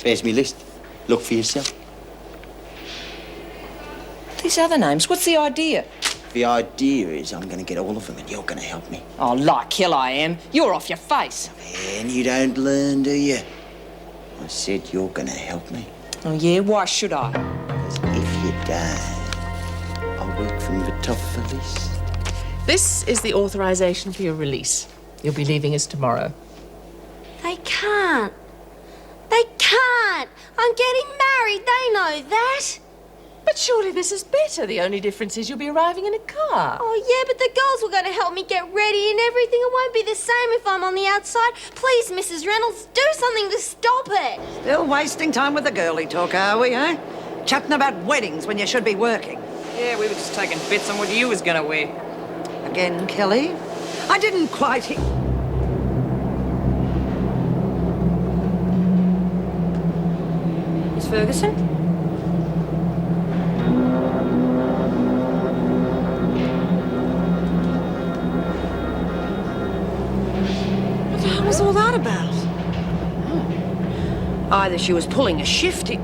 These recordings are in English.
There's me list. Look for yourself. These other names, what's the idea? The idea is I'm going to get all of them and you're going to help me. Oh, like hell I am. You're off your face. And you don't learn, do you? I said you're going to help me. Oh, yeah? Why should I? Because if you don't, I'll work from the top of the list. This is the authorization for your release. You'll be leaving us tomorrow. They can't. They can't. I'm getting married. They know that. But surely this is better. The only difference is you'll be arriving in a car. Oh, yeah, but the girls were going to help me get ready and everything. It won't be the same if I'm on the outside. Please, Mrs. Reynolds, do something to stop it. Still wasting time with the girly talk, are we, eh? Chatting about weddings when you should be working. Yeah, we were just taking bets on what you was going to wear. Again, Kelly? I didn't quite hear... Miss Ferguson? What the hell was all that about? Either she was pulling a shifty...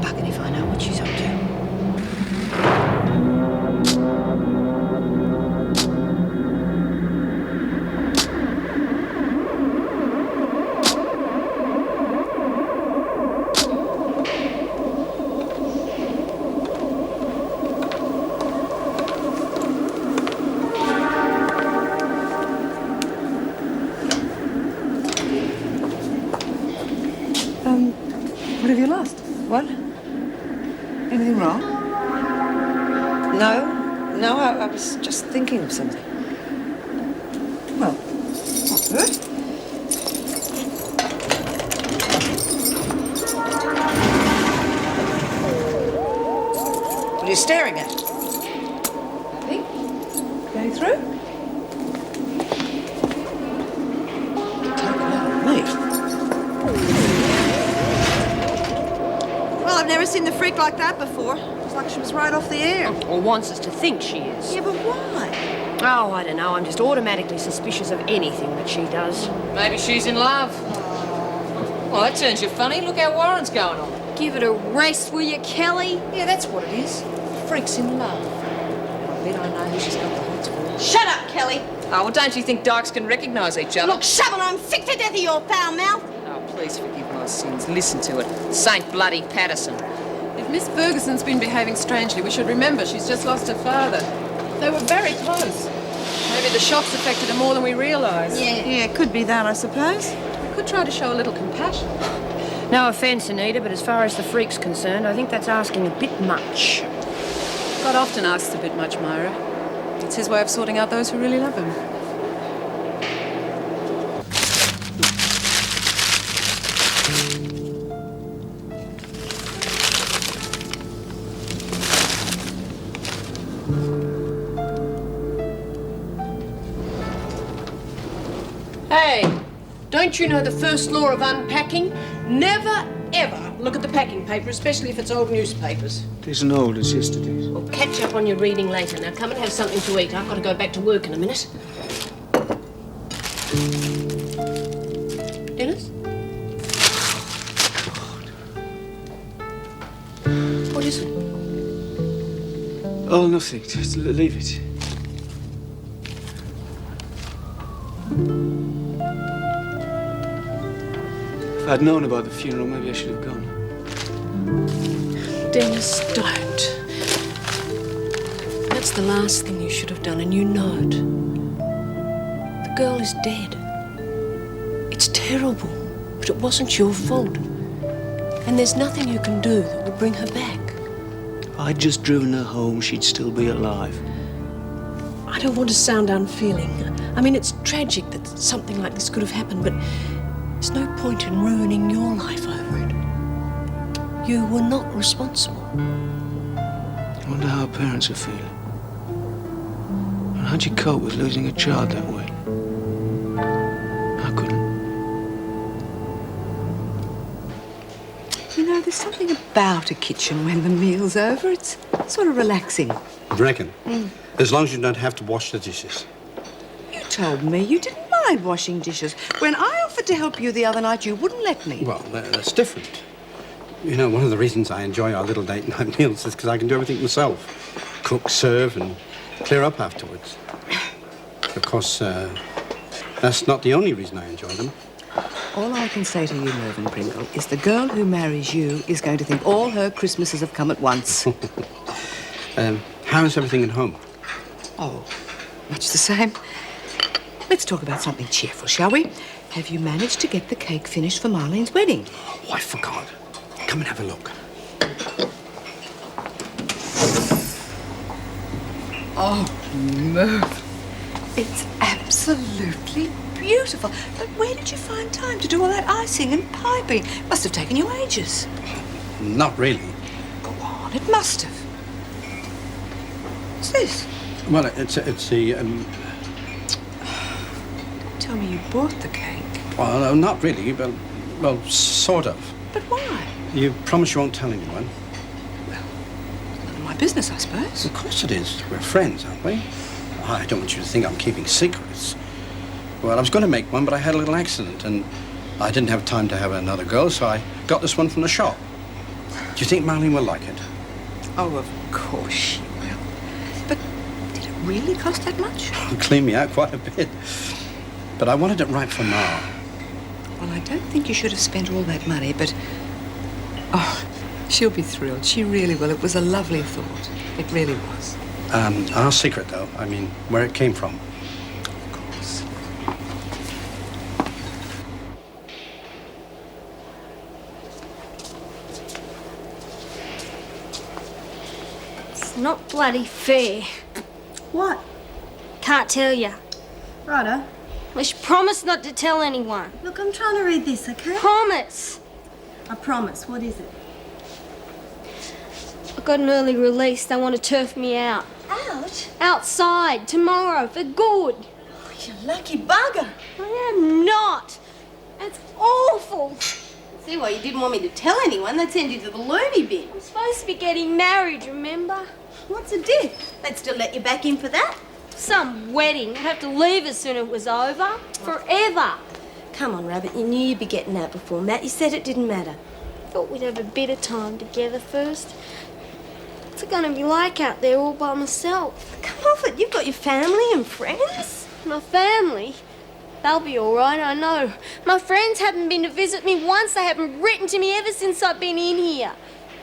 Bugging if I know what she's up to. What have you lost? What? Anything wrong? No, I was just thinking of something. Well, not good. What are you staring at? Nothing. Going through? Take it out of me. Well, I've never seen the freak like that before. It's like she was right off the air. Or wants us to think she is. Yeah, but why? Oh, I don't know. I'm just automatically suspicious of anything that she does. Maybe she's in love. Well, that turns you funny. Look how Warren's going on. Give it a rest, will you, Kelly? Yeah, that's what it is. Freaks in love. I bet I know who she's got the hots for. Shut up, Kelly. Oh, well, don't you think dykes can recognise each other? Look, Shovel, I'm sick to death of your foul mouth. Oh, please forgive my sins. Listen to it. Saint Bloody Patterson. If Miss Ferguson's been behaving strangely, we should remember she's just lost her father. They were very close. Maybe the shock's affected her more than we realise. Yeah. Yeah, it could be that, I suppose. We could try to show a little compassion. No offence, Anita, but as far as the freak's concerned, I think that's asking a bit much. God often asks a bit much, Myra. It's his way of sorting out those who really love him. Hey, don't you know the first law of unpacking? Never, ever look at the packing paper, especially if it's old newspapers. It isn't old, it's yesterday's. Well, catch up on your reading later. Now, come and have something to eat. I've got to go back to work in a minute. Dennis? What is it? Oh, nothing. Just leave it. If I'd known about the funeral, maybe I should have gone. Dennis, don't. That's the last thing you should have done, and you know it. The girl is dead. It's terrible, but it wasn't your fault. And there's nothing you can do that will bring her back. If I'd just driven her home, she'd still be alive. I don't want to sound unfeeling. I mean, it's tragic that something like this could have happened, but there's no point in ruining your life over it. You were not responsible. I wonder how her parents are feeling. And how'd you cope with losing a child that way? I couldn't. You know, there's something about a kitchen when the meal's over. It's sort of relaxing. I reckon. As long as you don't have to wash the dishes. You told me you didn't mind washing dishes when I offered to help you the other night. You wouldn't let me. Well, that's different. You know, one of the reasons I enjoy our little date night meals is because I can do everything myself. Cook, serve, and clear up afterwards. Of course, that's not the only reason I enjoy them. All I can say to you, Mervyn Pringle, is the girl who marries you is going to think all her Christmases have come at once. How's everything at home? Oh, much the same. Let's talk about something cheerful, shall we? Have you managed to get the cake finished for Marlene's wedding? Oh, I forgot. Come and have a look. Oh, Merv. It's absolutely beautiful. But where did you find time to do all that icing and piping? Must have taken you ages. Not really. Go on, it must have. What's this? Well, it's the... Tell me you bought the cake. Well, no, not really, but... Well, sort of. But why? You promise you won't tell anyone? None of my business, I suppose. Of course it is. We're friends, aren't we? I don't want you to think I'm keeping secrets. Well, I was going to make one, but I had a little accident, and I didn't have time to have another go, so I got this one from the shop. Do you think Marlene will like it? Oh, of course she will. But did it really cost that much? It'll clean me out quite a bit. But I wanted it right for Ma. Well, I don't think you should have spent all that money, but... Oh, she'll be thrilled. She really will. It was a lovely thought. It really was. Our secret, though. I mean, where it came from. Of course. It's not bloody fair. What? Can't tell ya. Righto. We should promise not to tell anyone. Look, I'm trying to read this, okay? Promise. I promise. What is it? I got an early release. They want to turf me out. Out? Outside, tomorrow, for good. Oh, you lucky bugger. I am not. It's awful. See why you didn't want me to tell anyone. They'd send you to the loony bin. I'm supposed to be getting married, remember? What's the diff? They'd still let you back in for that? Some wedding. I'd have to leave as soon as it was over. Forever. Come on, Rabbit. You knew you'd be getting that before Matt. You said it didn't matter. Thought we'd have a bit of time together first. What's it gonna be like out there all by myself? Come off it. You've got your family and friends. My family? They'll be all right, I know. My friends haven't been to visit me once. They haven't written to me ever since I've been in here.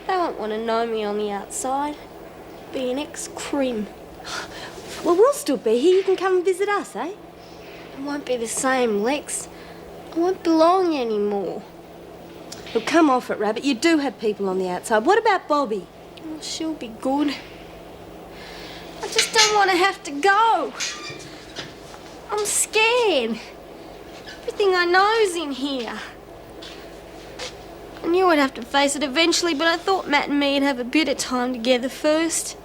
They won't want to know me on the outside. Be an ex-crim. Well, we'll still be here. You can come and visit us, eh? It won't be the same, Lex. I won't belong anymore. Look, come off it, Rabbit. You do have people on the outside. What about Bobby? Oh, she'll be good. I just don't want to have to go. I'm scared. Everything I know's in here. I knew I'd have to face it eventually, but I thought Matt and me'd have a bit of time together first.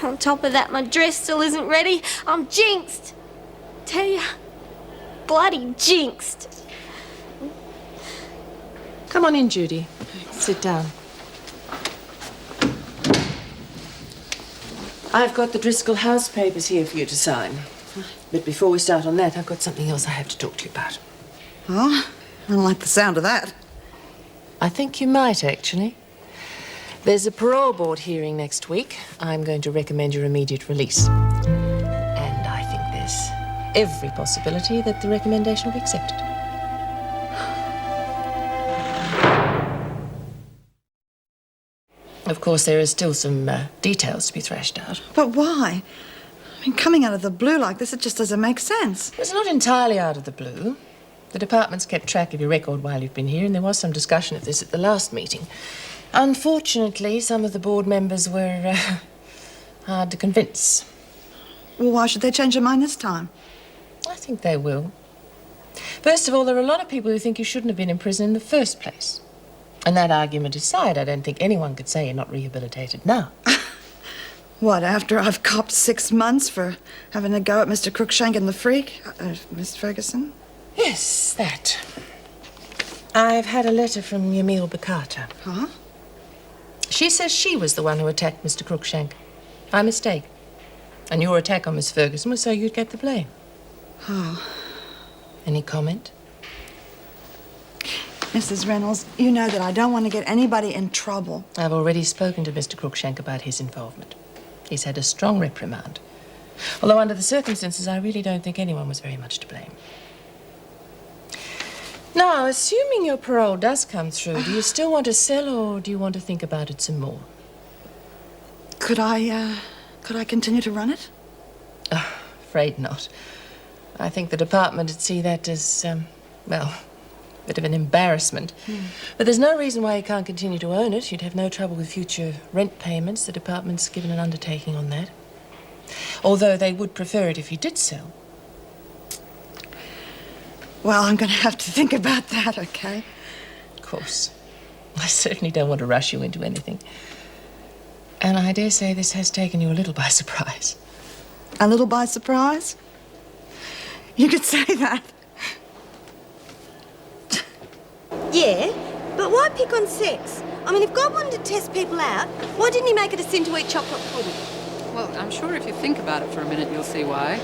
On top of that, my dress still isn't ready. I'm jinxed. Tell ya, bloody jinxed. Come on in, Judy. Sit down. I've got the Driscoll House papers here for you to sign. But before we start on that, I've got something else I have to talk to you about. Oh, I don't like the sound of that. I think you might, actually. There's a parole board hearing next week. I'm going to recommend your immediate release. And I think there's every possibility that the recommendation will be accepted. Of course, there are still some details to be thrashed out. But why? I mean, coming out of the blue like this, it just doesn't make sense. It's not entirely out of the blue. The department's kept track of your record while you've been here, and there was some discussion of this at the last meeting. Unfortunately, some of the board members were hard to convince. Well, why should they change their mind this time? I think they will. First of all, there are a lot of people who think you shouldn't have been in prison in the first place. And that argument aside, I don't think anyone could say you're not rehabilitated now. What, after I've copped 6 months for having a go at Mr. Cruikshank and the freak? Miss Ferguson? Yes, that. I've had a letter from Yamil Bakata. Huh? She says she was the one who attacked Mr. Cruikshank. By mistake. And your attack on Miss Ferguson was so you'd get the blame. Oh. Any comment? Mrs. Reynolds, you know that I don't want to get anybody in trouble. I've already spoken to Mr. Cruikshank about his involvement. He's had a strong reprimand. Although under the circumstances, I really don't think anyone was very much to blame. Now, assuming your parole does come through, do you still want to sell or do you want to think about it some more? Could I continue to run it? Oh, afraid not. I think the department would see that as, well, a bit of an embarrassment. But there's no reason why you can't continue to own it. You'd have no trouble with future rent payments. The department's given an undertaking on that. Although they would prefer it if you did sell. Well, I'm going to have to think about that, okay? Of course. I certainly don't want to rush you into anything. And I dare say this has taken you a little by surprise. A little by surprise? You could say that. Yeah, but why pick on sex? I mean, if God wanted to test people out, why didn't he make it a sin to eat chocolate pudding? Well, I'm sure if you think about it for a minute, you'll see why.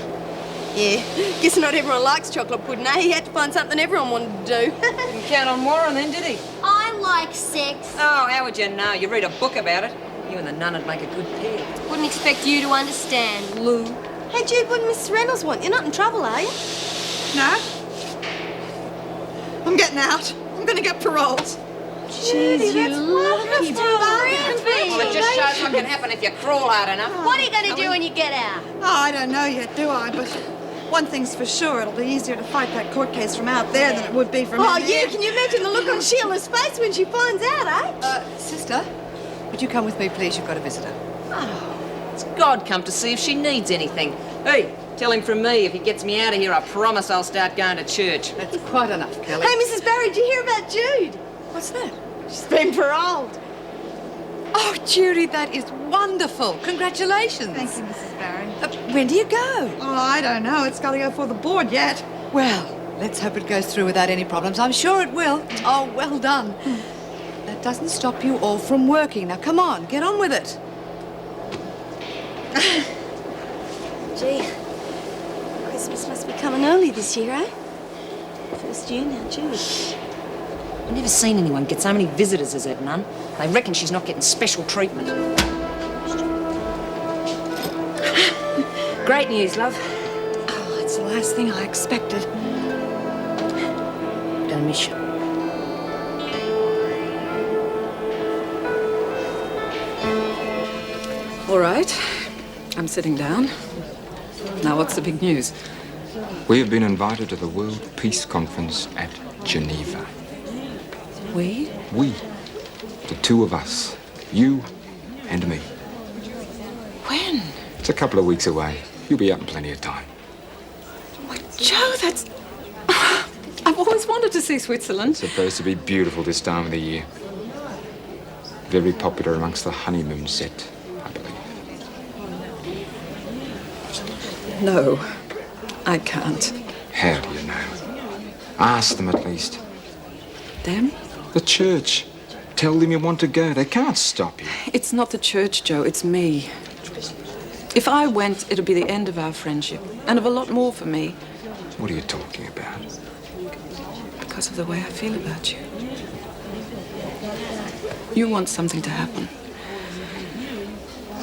Yeah, guess not everyone likes chocolate pudding, eh? He had to find something everyone wanted to do. Didn't count on Warren then, did he? I like sex. Oh, how would you know? You read a book about it. You and the nun would make a good pair. Wouldn't expect you to understand, Lou. Hey, Jude, what did Mrs. Reynolds want? You're not in trouble, are you? No? I'm getting out. I'm going to get paroled. Judy, that's wonderful. Well, it just shows what can happen if you crawl hard enough. What are you going to do when you get out? Oh, I don't know yet, do I? But one thing's for sure, it'll be easier to fight that court case from out there than it would be from Oh, in here. yeah, can you imagine the look on Sheila's face when she finds out, eh? Sister, would you come with me, please? You've got a visitor. It's God come to see if she needs anything. Hey, tell him from me, if he gets me out of here, I promise I'll start going to church. That's quite enough, Kelly. Hey, Mrs. Barry, did you hear about Jude? What's that? She's been paroled. Oh, Judy, that is wonderful. Congratulations. Thank you, Mrs. Barry. When do you go? Oh, I don't know. It's got to go for the board yet. Well, let's hope it goes through without any problems. I'm sure it will. Oh, well done. That doesn't stop you all from working. Now, come on, get on with it. Gee, Christmas must be coming early this year, eh? 1st June, now June. I've never seen anyone get so many visitors as that nun. They reckon she's not getting special treatment. Great news, love. Oh, it's the last thing I expected. Gonna miss you. All right. I'm sitting down. Now, what's the big news? We have been invited to the World Peace Conference at Geneva. We? We. The two of us. You and me. When? It's a couple of weeks away. You'll be out in plenty of time. Why, Joe, that's... I've always wanted to see Switzerland. It's supposed to be beautiful this time of the year. Very popular amongst the honeymoon set, I believe. No, I can't. How do you know? Ask them at least. Them? The church. Tell them you want to go. They can't stop you. It's not the church, Joe. It's me. If I went, it'd be the end of our friendship. And of a lot more for me. What are you talking about? Because of the way I feel about you. You want something to happen.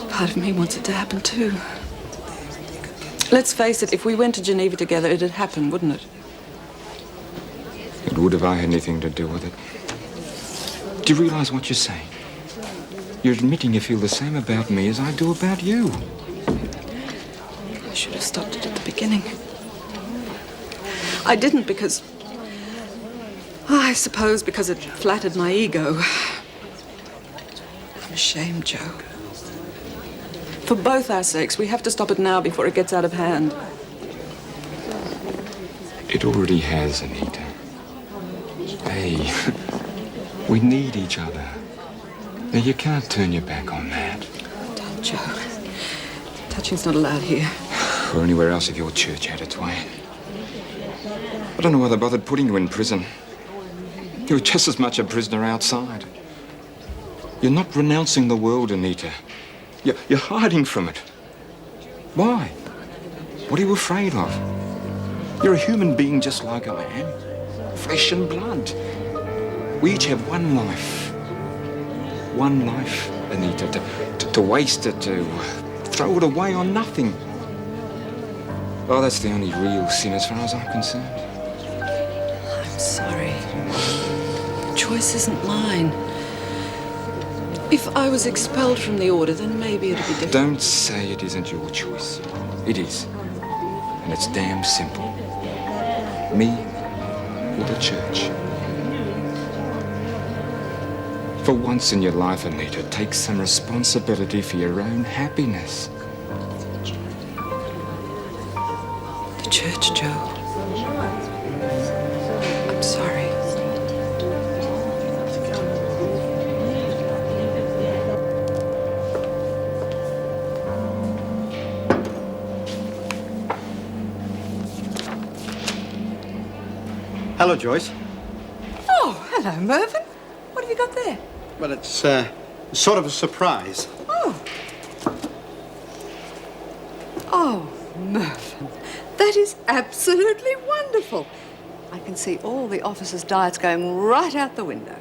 Part of me wants it to happen too. Let's face it, if we went to Geneva together, it'd happen, wouldn't it? It would if I had anything to do with it. Do you realize what you're saying? You're admitting you feel the same about me as I do about you. I should have stopped it at the beginning. I didn't because... I suppose because it flattered my ego. I'm ashamed, Joe. For both our sakes, we have to stop it now before it gets out of hand. It already has, Anita. Hey, we need each other. Now, you can't turn your back on that. Don't, Joe. Touching's not allowed here. Or anywhere else if your church had its way. I don't know why they bothered putting you in prison. You're just as much a prisoner outside. You're not renouncing the world, Anita. You're hiding from it. Why? What are you afraid of? You're a human being just like I am. Flesh and blood. We each have one life. One life, Anita, to waste it, to throw it away on nothing. Oh, that's the only real sin as far as I'm concerned. I'm sorry. The choice isn't mine. If I was expelled from the order, then maybe it'd be different. Don't say it isn't your choice. It is. And it's damn simple. Me or the church. For once in your life, Anita, take some responsibility for your own happiness. The church, Joe. I'm sorry. Hello, Joyce. Oh, hello, Mervyn. What have you got there? Well, it's sort of a surprise. Oh. Oh, Mervyn. That is absolutely wonderful. I can see all the officers' diets going right out the window.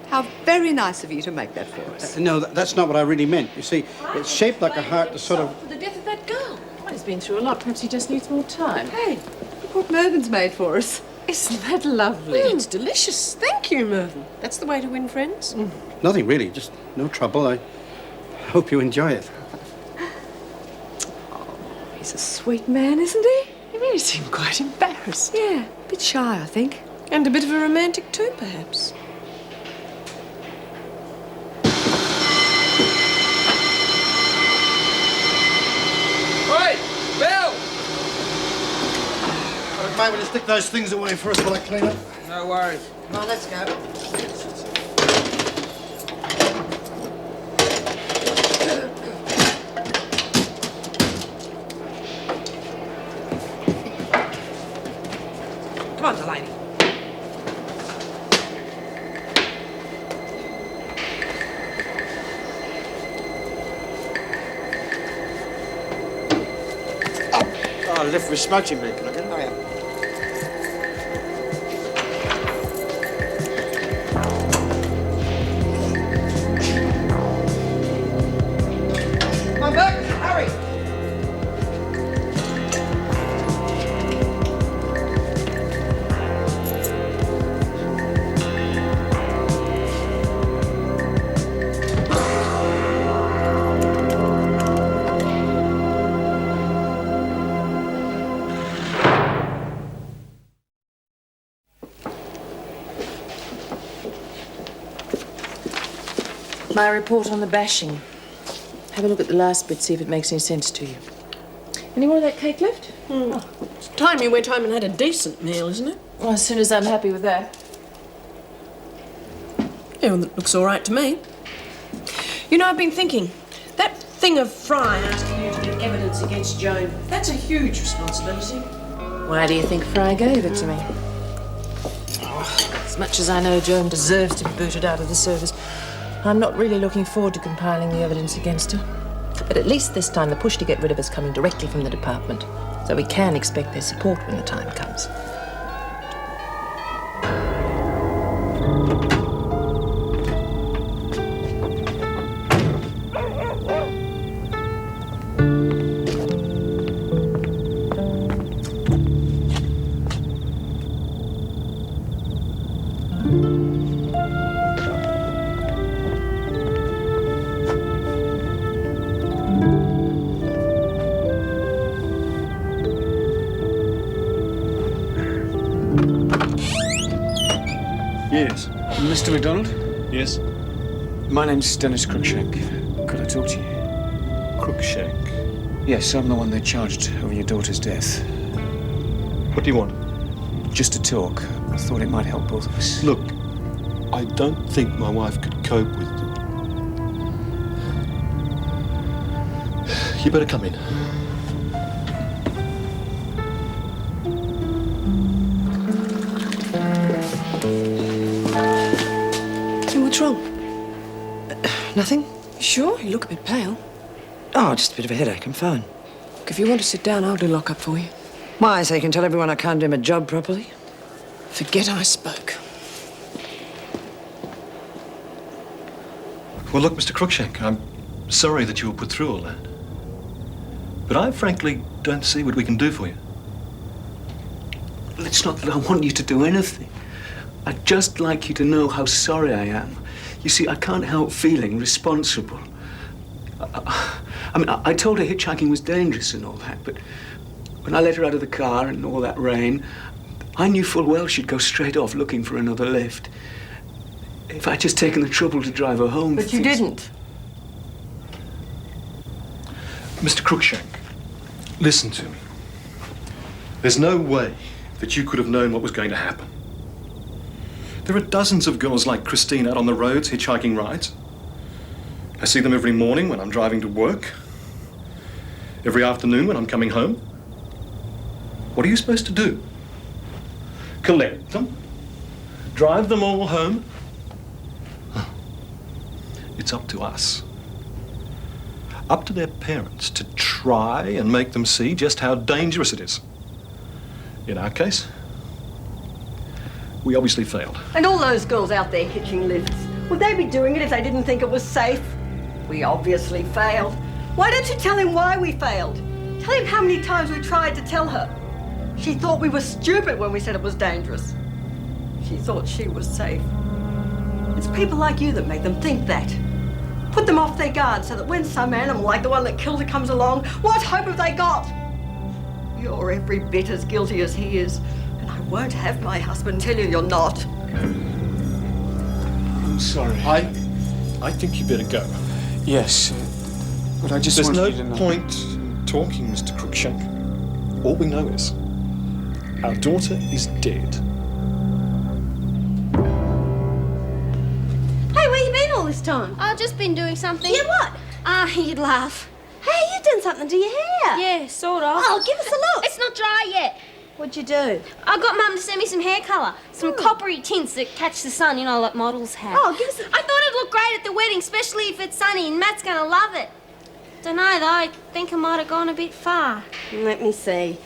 How very nice of you to make that for us. No, that's not what I really meant. You see, it's shaped like a heart to sort of... For the death of that girl. Well, he's been through a lot. Perhaps he just needs more time. Hey, look what Mervyn's made for us. Isn't that lovely? It's delicious. Thank you, Mervyn. That's the way to win friends. Nothing really, just no trouble. I hope you enjoy it. He's a sweet man, isn't he? He really seemed quite embarrassed. Yeah, a bit shy, I think. And a bit of a romantic too, perhaps. Oi! Bill! Mate, will you stick those things away for us while I clean up? No worries. Come on, let's go. Come on, Delaney. Oh, lift for smudging me. Can I get it? Hurry up. Come on, back. Hurry. My report on the bashing. Have a look at the last bit, see if it makes any sense to you. Any more of that cake left? Oh, it's time you went home and had a decent meal, isn't it? Well, as soon as I'm happy with that. Yeah, well, that looks all right to me. You know, I've been thinking, that thing of Fry asking you to give evidence against Joan, that's a huge responsibility. Why do you think Fry gave it to me? As much as I know Joan deserves to be booted out of the service, I'm not really looking forward to compiling the evidence against her. But at least this time the push to get rid of her is coming directly from the department, so we can expect their support when the time comes. Yes. Mr. MacDonald? Yes. My name's Dennis Cruikshank. Could I talk to you? Cruikshank? Yes, I'm the one they charged over your daughter's death. What do you want? Just to talk. I thought it might help both of us. Look, I don't think my wife could cope with it. You better come in. What's wrong? Nothing? You sure? You look a bit pale. Oh, just a bit of a headache. I'm fine. Look, if you want to sit down, I'll do lock-up for you. Why? So you can tell everyone I can't do my job properly? Forget I spoke. Well, look, Mr. Cruikshank, I'm sorry that you were put through all that. But I frankly don't see what we can do for you. Well, it's not that I want you to do anything. I'd just like you to know how sorry I am. You see, I can't help feeling responsible. I told her hitchhiking was dangerous and all that, but when I let her out of the car in all that rain, I knew full well she'd go straight off looking for another lift. If I'd just taken the trouble to drive her home... But you didn't. Mr. Cruikshank, listen to me. There's no way that you could have known what was going to happen. There are dozens of girls like Christine out on the roads hitchhiking rides. I see them every morning when I'm driving to work, every afternoon when I'm coming home. What are you supposed to do? Collect them? Drive them all home? It's up to us. Up to their parents to try and make them see just how dangerous it is. In our case, we obviously failed. And all those girls out there hitching lifts, would they be doing it if they didn't think it was safe? We obviously failed. Why don't you tell him why we failed? Tell him how many times we tried to tell her. She thought we were stupid when we said it was dangerous. She thought she was safe. It's people like you that make them think that. Put them off their guard so that when some animal like the one that killed her comes along, what hope have they got? You're every bit as guilty as he is, and I won't have my husband tell you you're not. I'm sorry. I think you better go. Yes, but I just There's want no you to know... point in talking, Mr. Cruikshank. All we know is our daughter is dead. Hey, where you been all this time? I've just been doing something. Yeah, what? You'd laugh. Hey, you've done something to your hair. Yeah, sort of. Oh, give us a look. It's not dry yet. What'd you do? I got Mum to send me some hair colour. Some coppery tints that catch the sun, you know, like models have. Oh, give us a... I thought it'd look great at the wedding, especially if it's sunny, and Matt's gonna love it. Dunno, though. I think I might have gone a bit far. Let me see.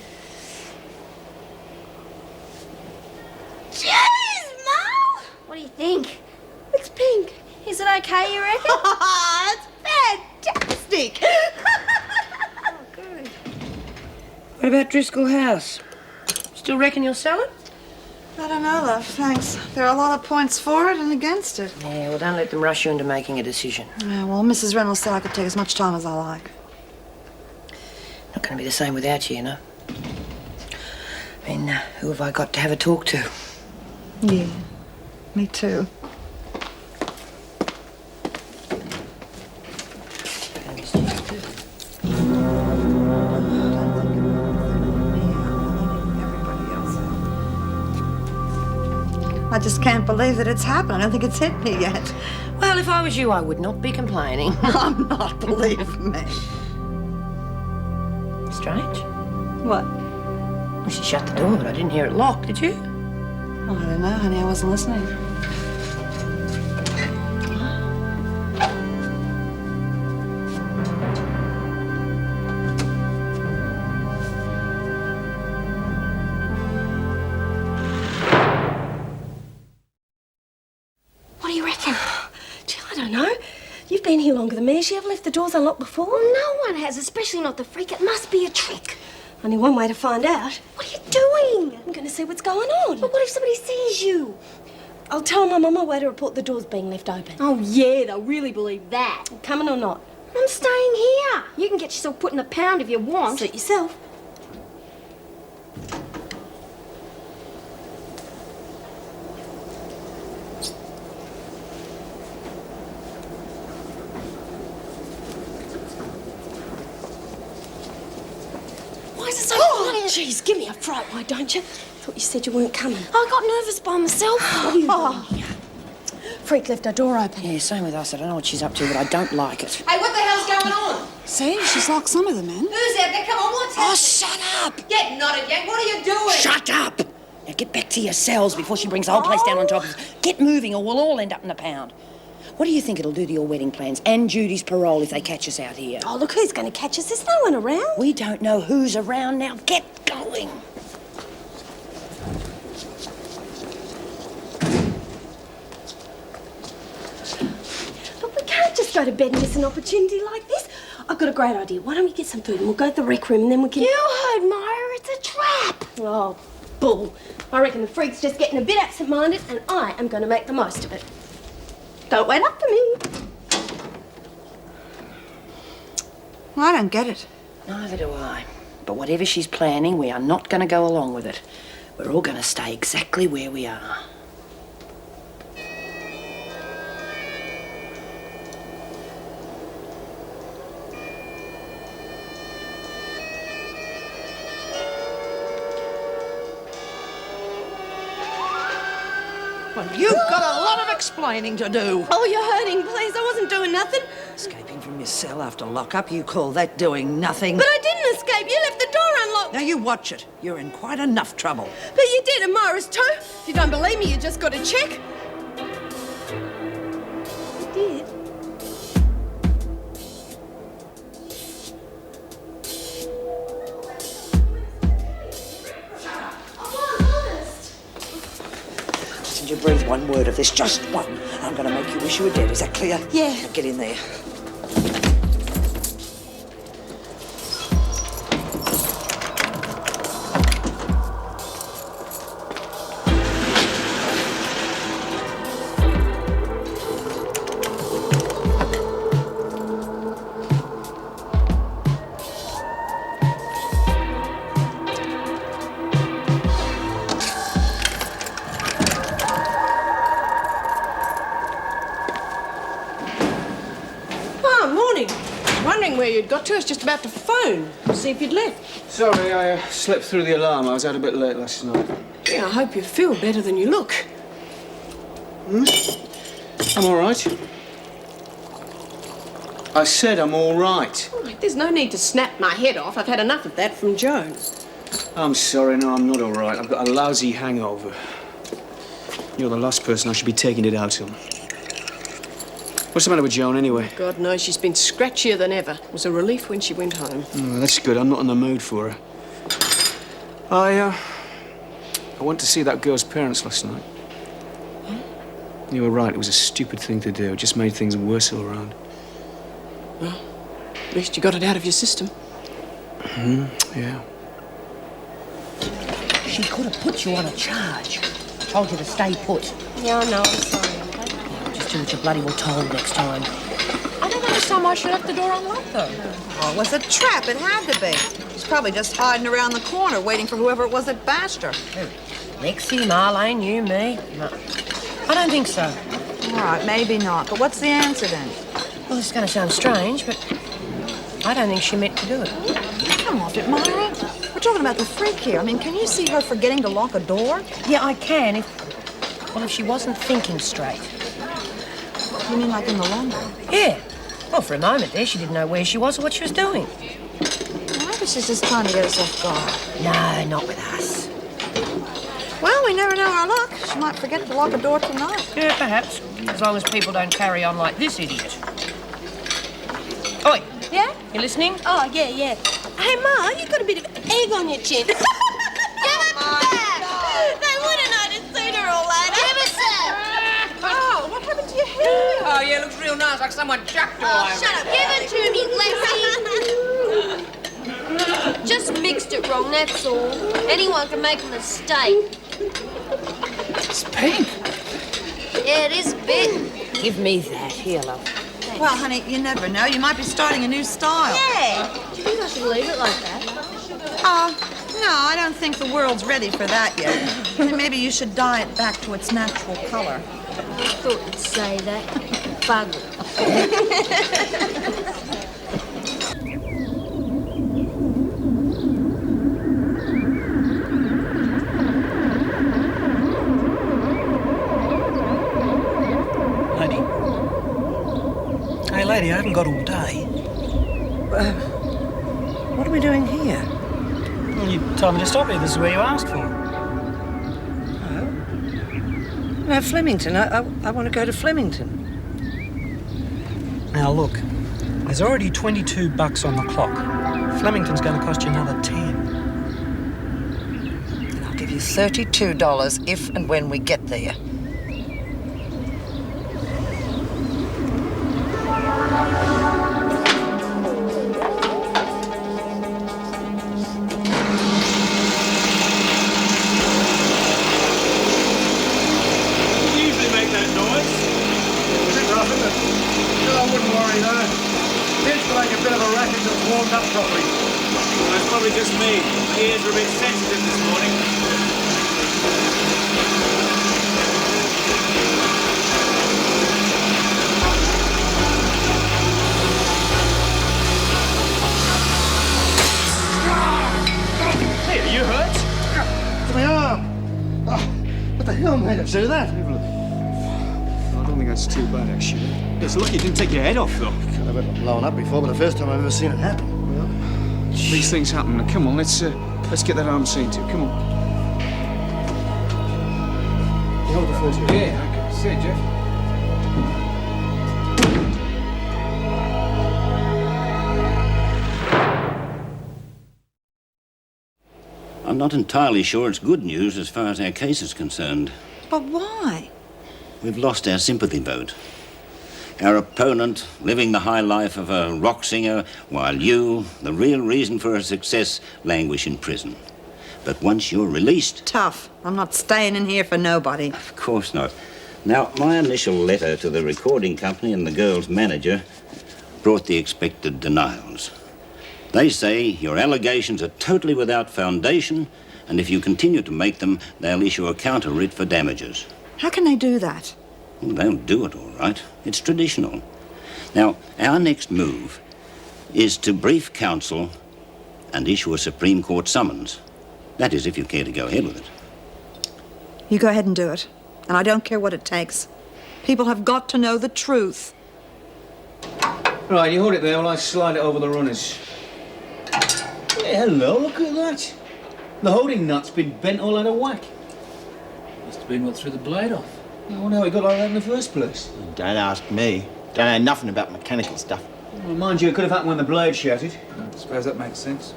Jeez, Mum! What do you think? It's pink. Is it okay, you reckon? It's fantastic. Oh, good. What about Driscoll House? Still reckon you'll sell it? I don't know, love, thanks. There are a lot of points for it and against it. Yeah, well, don't let them rush you into making a decision. Yeah, well, Mrs. Reynolds said I could take as much time as I like. Not going to be the same without you, you know. I mean, who have I got to have a talk to? Yeah, me too. I just can't believe that it's happened. I don't think it's hit me yet. Well, if I was you, I would not be complaining. I'm not, believe me. Strange. What? Well, she shut the door, but I didn't hear it locked, did you? Oh, I don't know, honey. I wasn't listening. What do you reckon? Gee, I don't know. You've been here longer than me. Has she ever left the doors unlocked before? Well, no one has, especially not the freak. It must be a trick. Only one way to find out. What are you doing? I'm going to see what's going on. But what if somebody sees you? I'll tell Mum on my way to report the doors being left open. Oh, yeah, they'll really believe that. Coming or not? I'm staying here. You can get yourself put in a pound if you want. Suit yourself. Why is it so quiet? Jeez, give me a fright, why don't you? Thought you said you weren't coming. I got nervous by myself. What are you doing here? Freak left her door open. Yeah, same with us. I don't know what she's up to, but I don't like it. Hey, what the hell's going on? See, she's locked some of them in. Who's out there? Come on, what's happening? Oh, shut up! Get nodded, Yank. What are you doing? Shut up! Now get back to your cells before she brings the whole place down on top of us. Get moving or we'll all end up in a pound. What do you think it'll do to your wedding plans and Judy's parole if they catch us out here? Oh, look, who's going to catch us? There's no one around. We don't know who's around now. Get going. Look, we can't just just go to bed and miss an opportunity like this. I've got a great idea. Why don't we get some food and we'll go to the rec room and then we can... You heard Myra, it's a trap. Oh, bull. I reckon the freak's just getting a bit absent-minded and I am going to make the most of it. Don't wait up for me. Well, I don't get it. Neither do I. But whatever she's planning, we are not going to go along with it. We're all going to stay exactly where we are. Well, you've got a lot of explaining to do. Oh, you're hurting, please. I wasn't doing nothing. Escaping from your cell after lock-up, you call that doing nothing? But I didn't escape. You left the door unlocked. Now you watch it. You're in quite enough trouble. But you did, and Myra's too. If you don't believe me, you just got to check. You did. Did you breathe one word of this? Just one. I'm going to make you wish you were dead. Is that clear? Yeah. Now get in there. Where you'd got to. I was just about to phone, see if you'd left. Sorry, I slept through the alarm. I was out a bit late last night. Yeah, I hope you feel better than you look. I'm all right. I said I'm all right. All right, there's no need to snap my head off. I've had enough of that from Joan. I'm sorry, no, I'm not all right. I've got a lousy hangover. You're the last person I should be taking it out on. What's the matter with Joan, anyway? God knows she's been scratchier than ever. It was a relief when she went home. Oh, that's good. I'm not in the mood for her. I went to see that girl's parents last night. You were right. It was a stupid thing to do. It just made things worse all around. Well, at least you got it out of your system. Yeah. She could have put you on a charge. Told you to stay put. Yeah, I know, I'm sorry. Just do what you're bloody well told next time. I don't understand why she left the door unlocked, though. Oh, it was a trap. It had to be. She's probably just hiding around the corner, waiting for whoever it was that bashed her. Lexi, Marlene, you, me. No. I don't think so. All right, maybe not. But what's the answer then? Well, it's going to sound strange, but I don't think she meant to do it. Come off it, Myra. We're talking about the freak here. I mean, can you see her forgetting to lock a door? Yeah, I can if she wasn't thinking straight. You mean like in the laundry? Yeah. Well, for a moment there, she didn't know where she was or what she was doing. Well, maybe she's just trying to get us off guard. No, not with us. Well, we never know our luck. She might forget to lock a door tonight. Yeah, perhaps. As long as people don't carry on like this idiot. Oi. Yeah? You listening? Oh, yeah. Hey, Ma, you got a bit of egg on your chin. Give it back! They would have noticed sooner or later. Give it back! Oh, what happened to your hair? Oh, yeah, looks real nice, like someone chucked all over Shut up. Give it to me, Lexi. Just mixed it wrong, that's all. Anyone can make a mistake. It's pink. Yeah, it is a bit. Give me that. Here, love. Well, honey, you never know. You might be starting a new style. Yeah. Do you think I should leave it like that? No, I don't think the world's ready for that yet. I think maybe you should dye it back to its natural color. I thought you'd say that. Bugger. Hey, lady, I haven't got all day. What are we doing here? Well, you told me to stop here. This is where you asked for. No, Flemington. I want to go to Flemington. Now, look, there's already $22 on the clock. Flemington's going to cost you another 10. I'll give you $32 if and when we get there. Harry, though. Seems to make a bit of a racket until it's warmed up properly. Well, it's probably just me. My ears are a bit sensitive this morning. Hey, are you hurt? My arm. Oh, what the hell made him do that? I don't think that's too bad, actually. It's lucky you didn't take your head off, though. I've been blown up before, but the first time I've ever seen it happen. Well, these things happen. Now, come on, let's get that arm seen to. Come on. You hold the first one. Yeah, okay. See you, Jeff. I'm not entirely sure it's good news as far as our case is concerned. But why? We've lost our sympathy vote. Our opponent, living the high life of a rock singer, while you, the real reason for her success, languish in prison. But once you're released... Tough. I'm not staying in here for nobody. Of course not. Now, my initial letter to the recording company and the girl's manager brought the expected denials. They say your allegations are totally without foundation, and if you continue to make them, they'll issue a counter writ for damages. How can they do that? Well, they'll do it all right. It's traditional. Now, our next move is to brief counsel and issue a Supreme Court summons. That is, if you care to go ahead with it. You go ahead and do it. And I don't care what it takes. People have got to know the truth. Right, you hold it there while I slide it over the runners. Hey, hello, look at that. The holding nut's been bent all out of whack. Must have been what threw the blade off. I wonder how it got like that in the first place. Don't ask me. Don't know nothing about mechanical stuff. Well, mind you, it could have happened when the blade shattered. I suppose that makes sense.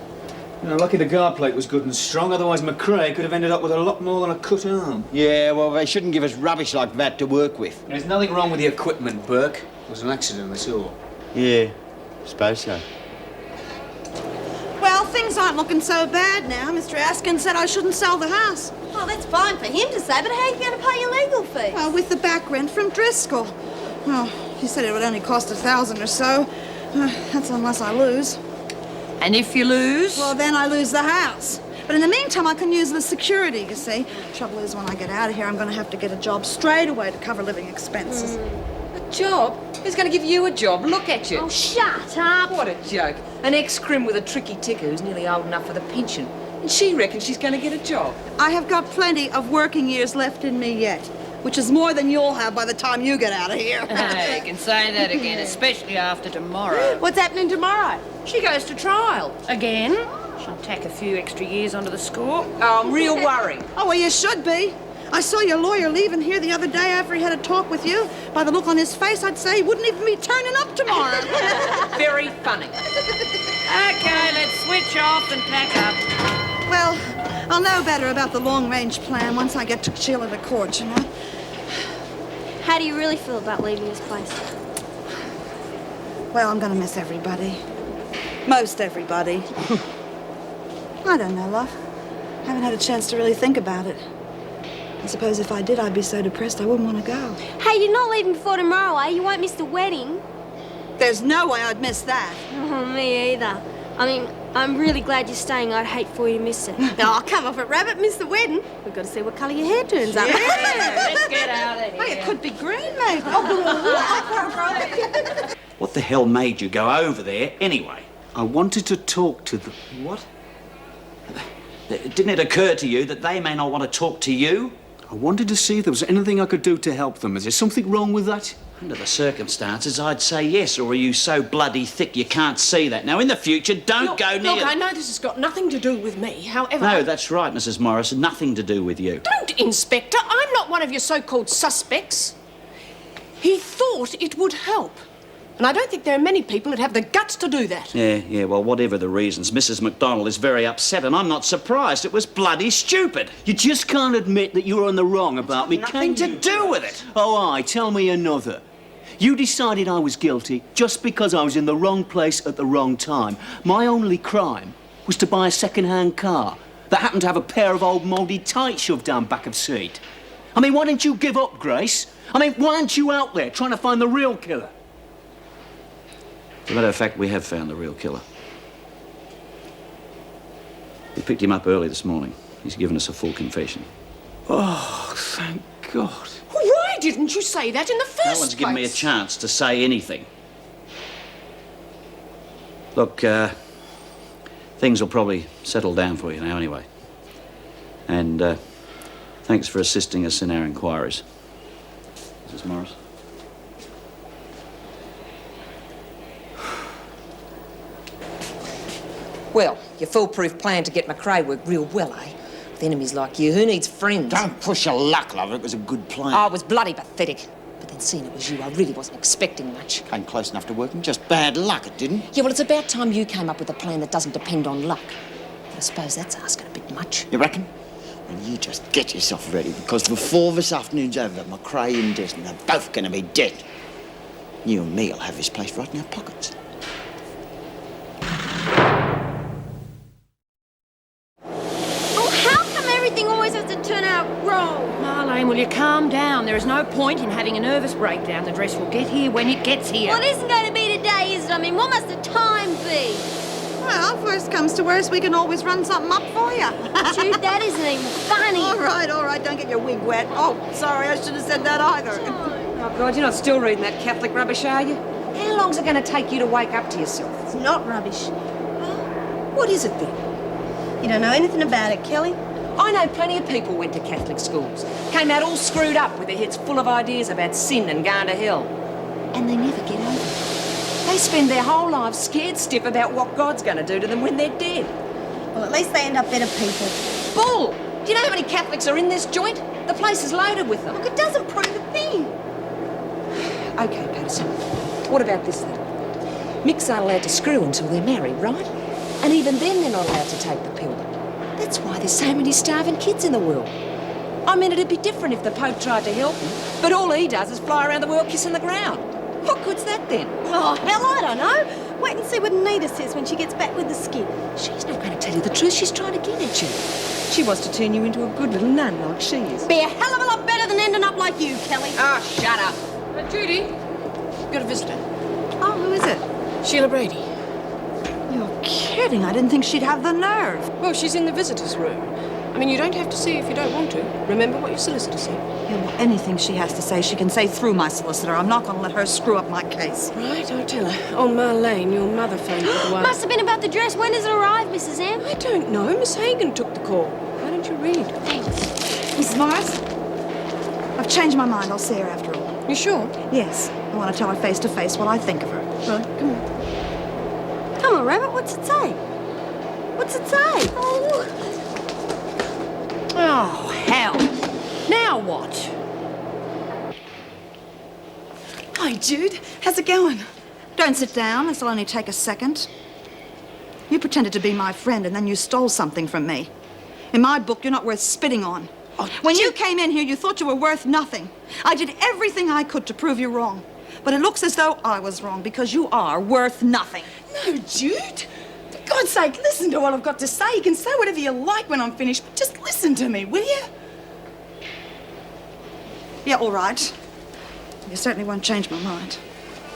You know, lucky the guard plate was good and strong, otherwise McRae could have ended up with a lot more than a cut arm. Yeah, well, they shouldn't give us rubbish like that to work with. There's nothing wrong with the equipment, Burke. It was an accident, that's all. Yeah, suppose so. Well, things aren't looking so bad now. Mr. Askin said I shouldn't sell the house. Oh, that's fine for him to say, but how are you going to pay your legal fees? Well, with the back rent from Driscoll. Well, he said it would only cost $1,000 or so. That's unless I lose. And if you lose? Well, then I lose the house. But in the meantime, I can use the security, you see. Trouble is, when I get out of here, I'm going to have to get a job straight away to cover living expenses. A job? Who's going to give you a job? Look at you. Oh, shut up. What a joke. An ex-crim with a tricky ticker who's nearly old enough for the pension. And she reckons she's going to get a job. I have got plenty of working years left in me yet, which is more than you'll have by the time you get out of here. Hey, you can say that again, especially after tomorrow. What's happening tomorrow? She goes to trial. Again? She'll tack a few extra years onto the score. Oh, I'm real worried. Oh, well, you should be. I saw your lawyer leaving here the other day after he had a talk with you. By the look on his face, I'd say he wouldn't even be turning up tomorrow. Very funny. Okay, let's switch off and pack up. Well, I'll know better about the long-range plan once I get to Sheila to court, you know. How do you really feel about leaving this place? Well, I'm going to miss everybody. Most everybody. I don't know, love. I haven't had a chance to really think about it. I suppose if I did, I'd be so depressed I wouldn't want to go. Hey, you're not leaving before tomorrow, are you? You won't miss the wedding. There's no way I'd miss that. Oh, me either. I mean, I'm really glad you're staying. I'd hate for you to miss it. Oh, come off it, Rabbit. Miss the wedding. We've got to see what colour your hair turns up. Let's get out of here. Hey, it could be green, maybe. What the hell made you go over there anyway? I wanted to talk to them. What? Didn't it occur to you that they may not want to talk to you? I wanted to see if there was anything I could do to help them. Is there something wrong with that? Under the circumstances, I'd say yes, or are you so bloody thick you can't see that? Now, in the future, don't go near... Look, I know this has got nothing to do with me, however... No, that's right, Mrs. Morris, nothing to do with you. Don't, Inspector. I'm not one of your so-called suspects. He thought it would help. And I don't think there are many people that have the guts to do that. Yeah, well, whatever the reasons, Mrs. McDonald is very upset, and I'm not surprised. It was bloody stupid. You just can't admit that you were on the wrong about me, Nothing to do with it. Oh, aye, tell me another. You decided I was guilty just because I was in the wrong place at the wrong time. My only crime was to buy a second-hand car that happened to have a pair of old mouldy tights shoved down back of seat. I mean, why didn't you give up, Grace? I mean, why aren't you out there trying to find the real killer? As a matter of fact, we have found the real killer. We picked him up early this morning. He's given us a full confession. Oh, thank God. Why didn't you say that in the first place? No one's given me a chance to say anything. Look, things will probably settle down for you now anyway. And thanks for assisting us in our inquiries. Mrs. Morris? Well, your foolproof plan to get McRae worked real well, eh? With enemies like you, who needs friends? Don't push your luck, love. It was a good plan. Oh, it was bloody pathetic. But then seeing it was you, I really wasn't expecting much. Came close enough to working. Just bad luck, it didn't. Yeah, well, it's about time you came up with a plan that doesn't depend on luck. But I suppose that's asking a bit much. You reckon? Well, you just get yourself ready, because before this afternoon's over, McRae and Desmond are both going to be dead. You and me will have this place right in our pockets. Everything always has to turn out wrong. Marlene, will you calm down? There is no point in having a nervous breakdown. The dress will get here when it gets here. Well, it isn't going to be today, is it? I mean, what must the time be? Well, worst comes to worst, we can always run something up for you. Dude, that isn't even funny. All right, don't get your wig wet. Oh, sorry, I should have said that either. Oh, God, you're not still reading that Catholic rubbish, are you? How long's it going to take you to wake up to yourself? It's not rubbish. What is it then? You don't know anything about it, Kelly? I know plenty of people went to Catholic schools, came out all screwed up with their heads full of ideas about sin and going to hell. And they never get over it. They spend their whole lives scared stiff about what God's going to do to them when they're dead. Well, at least they end up better people. Bull! Do you know how many Catholics are in this joint? The place is loaded with them. Look, it doesn't prove a thing. OK, Patterson. What about this then? Micks aren't allowed to screw until they're married, right? And even then they're not allowed to take the pill. That's why there's so many starving kids in the world. I mean, it'd be different if the Pope tried to help him, but all he does is fly around the world kissing the ground. What good's that then? Oh, hell, I don't know. Wait and see what Anita says when she gets back with the skid. She's not going to tell you the truth. She's trying to get at you. She wants to turn you into a good little nun like she is. Be a hell of a lot better than ending up like you, Kelly. Oh, shut up. Judy, you've got a visitor. Oh, who is it? Sheila Brady. You're kidding. I didn't think she'd have the nerve. Well, she's in the visitor's room. I mean, you don't have to see if you don't want to. Remember what your solicitor said. Yeah, well, anything she has to say, she can say through my solicitor. I'm not going to let her screw up my case. Right, I'll tell her. On Marlene, your mother phoned me the one. Must have been about the dress. When does it arrive, Mrs. M? I don't know. Miss Hagan took the call. Why don't you read? Thanks. Mrs. Morris, I've changed my mind. I'll see her after all. You sure? Yes. I want to tell her face to face what I think of her. Right, come on. Come on, Rabbit, what's it say? What's it say? Oh, hell. Now what? Hi, Jude. How's it going? Don't sit down. This'll only take a second. You pretended to be my friend and then you stole something from me. In my book, you're not worth spitting on. When you came in here, you thought you were worth nothing. I did everything I could to prove you wrong. But it looks as though I was wrong, because you are worth nothing. No, Jude. For God's sake, listen to what I've got to say. You can say whatever you like when I'm finished, but just listen to me, will you? Yeah, all right. You certainly won't change my mind.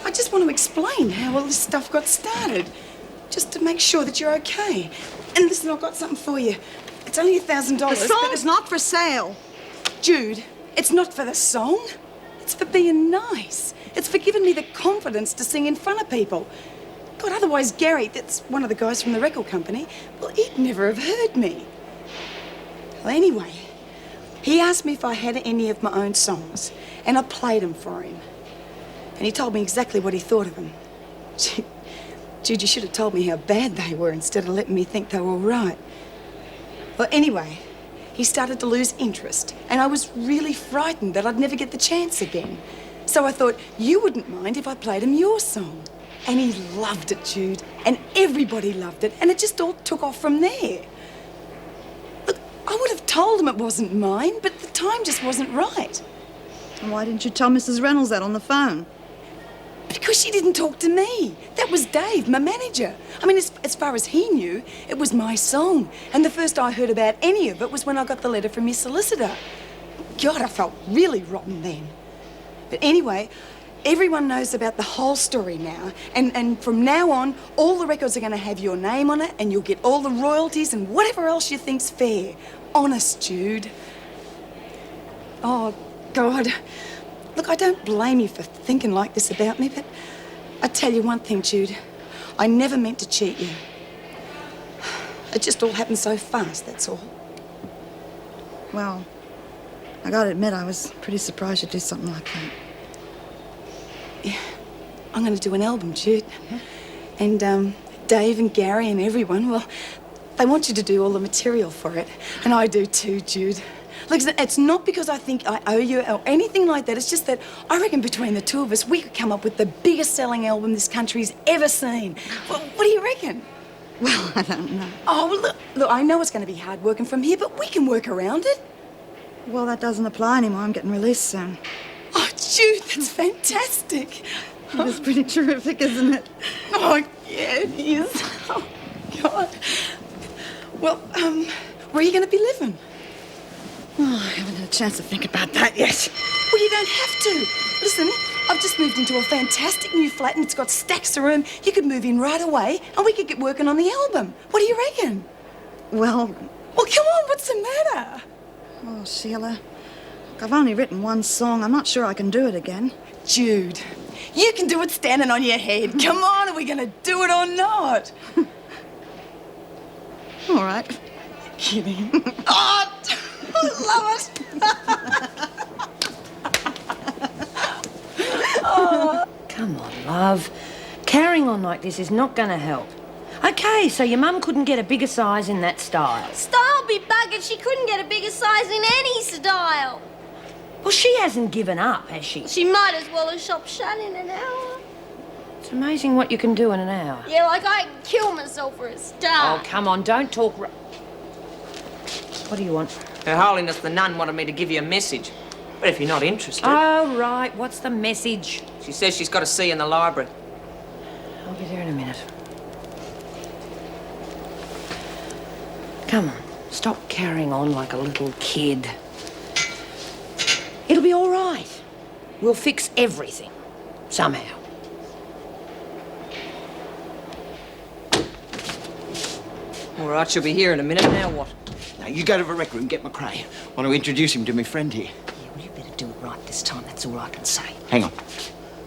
I just want to explain how all this stuff got started, just to make sure that you're okay. And listen, I've got something for you. It's only $1,000. The song is not for sale. Jude, it's not for the song. It's for being nice. It's for giving me the confidence to sing in front of people. God, otherwise Gary, that's one of the guys from the record company, well, he'd never have heard me. Well, anyway, he asked me if I had any of my own songs, and I played them for him. And he told me exactly what he thought of them. Jude, you should have told me how bad they were instead of letting me think they were all right. Well, anyway, he started to lose interest, and I was really frightened that I'd never get the chance again. So I thought you wouldn't mind if I played him your song. And he loved it, Jude, and everybody loved it, and it just all took off from there. Look, I would have told him it wasn't mine, but the time just wasn't right. And why didn't you tell Mrs. Reynolds that on the phone? Because she didn't talk to me. That was Dave, my manager. I mean, as far as he knew, it was my song. And the first I heard about any of it was when I got the letter from his solicitor. God, I felt really rotten then. But anyway, everyone knows about the whole story now. And from now on, all the records are going to have your name on it and you'll get all the royalties and whatever else you think's fair. Honest, Jude. Oh, God. Look, I don't blame you for thinking like this about me, but I tell you one thing, Jude. I never meant to cheat you. It just all happened so fast, that's all. Well, I gotta admit, I was pretty surprised you'd do something like that. Yeah, I'm going to do an album, Jude. And Dave and Gary and everyone, well, they want you to do all the material for it. And I do too, Jude. Look, it's not because I think I owe you or anything like that. It's just that I reckon between the two of us, we could come up with the biggest selling album this country's ever seen. Well, what do you reckon? Well, I don't know. Oh, well, look, I know it's going to be hard working from here, but we can work around it. Well, that doesn't apply anymore. I'm getting released soon. Oh, Jude, that's fantastic. It's pretty terrific, isn't it? Oh, yeah, it is. Oh, God. Well, where are you going to be living? Oh, I haven't had a chance to think about that yet. Well, you don't have to. Listen, I've just moved into a fantastic new flat and it's got stacks of room. You could move in right away and we could get working on the album. What do you reckon? Well, come on, what's the matter? Oh, Sheila, I've only written one song. I'm not sure I can do it again. Jude, you can do it standing on your head. Come on, are we going to do it or not? All right. Kidding. Oh, I love it. Oh. Come on, love. Carrying on like this is not going to help. Okay, so your mum couldn't get a bigger size in that style. Style be buggered. She couldn't get a bigger size in any style. Well, she hasn't given up, has she? She might as well have shop shut in an hour. It's amazing what you can do in an hour. Yeah, like I can kill myself for a start. Oh, come on, don't talk... What do you want? Her Holiness the Nun wanted me to give you a message. But if you're not interested... Oh, right. What's the message? She says she's got to see you in the library. I'll be there in a minute. Come on. Stop carrying on like a little kid. It'll be all right. We'll fix everything. Somehow. All right, she'll be here in a minute. Now what? Now, you go to the rec room, get McRae. I want to introduce him to my friend here. Yeah, well, you better do it right this time. That's all I can say. Hang on.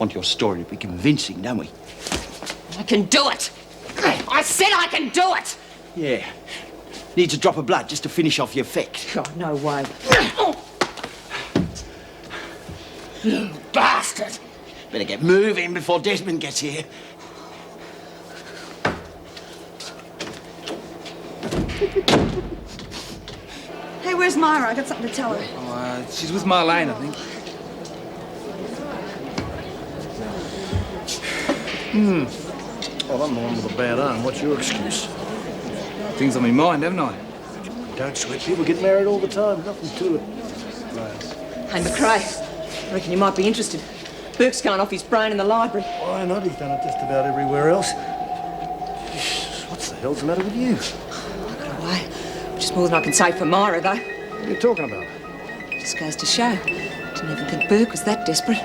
Want your story to be convincing, don't we? I can do it! I said I can do it! Yeah. Needs a drop of blood just to finish off your effect. God, no way. You bastard! Better get moving before Desmond gets here. Hey, where's Myra? I got something to tell her. Oh, she's with Marlene, I think. Well, I'm the one with a bad arm. What's your excuse? Things on my mind, haven't I? Don't sweat. People get married all the time. Nothing to it. Hey, McRae. I reckon you might be interested. Burke's going off his brain in the library. Why not? He's done it just about everywhere else. Jesus, what the hell's the matter with you? I got away. Which is more than I can say for Myra, though. What are you talking about? Just goes to show. Didn't even think Burke was that desperate.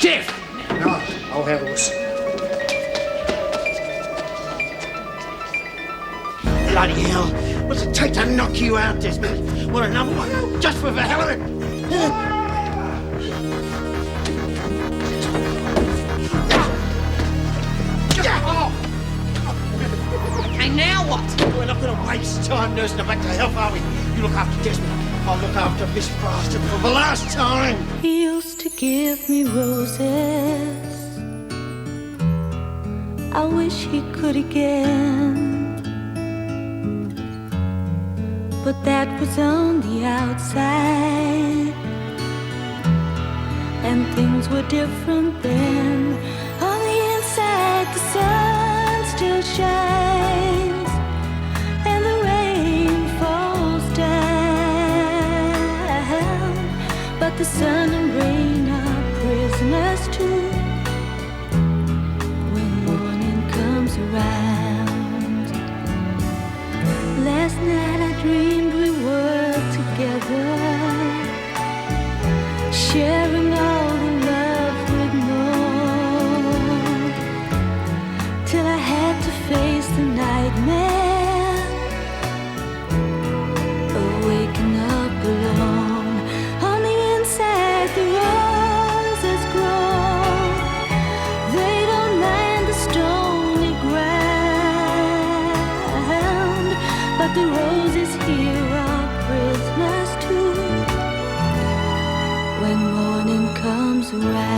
Jeff! No, I'll handle this. Bloody hell. What's it take to knock you out, Desmond? Want another one? Just for the hell of it? Okay, now what? We're not going to waste time nursing her back to health, are we? You look after Desmond. I'll look after this bastard for the last time. He used to give me roses. I wish he could again. But that was on the outside, and things were different then. On the inside, the sun still shines, and the rain falls down. But the sun and rain are prisoners too when morning comes around. Last night I dreamed we were together, sharing The roses here are prisoners too. When morning comes around.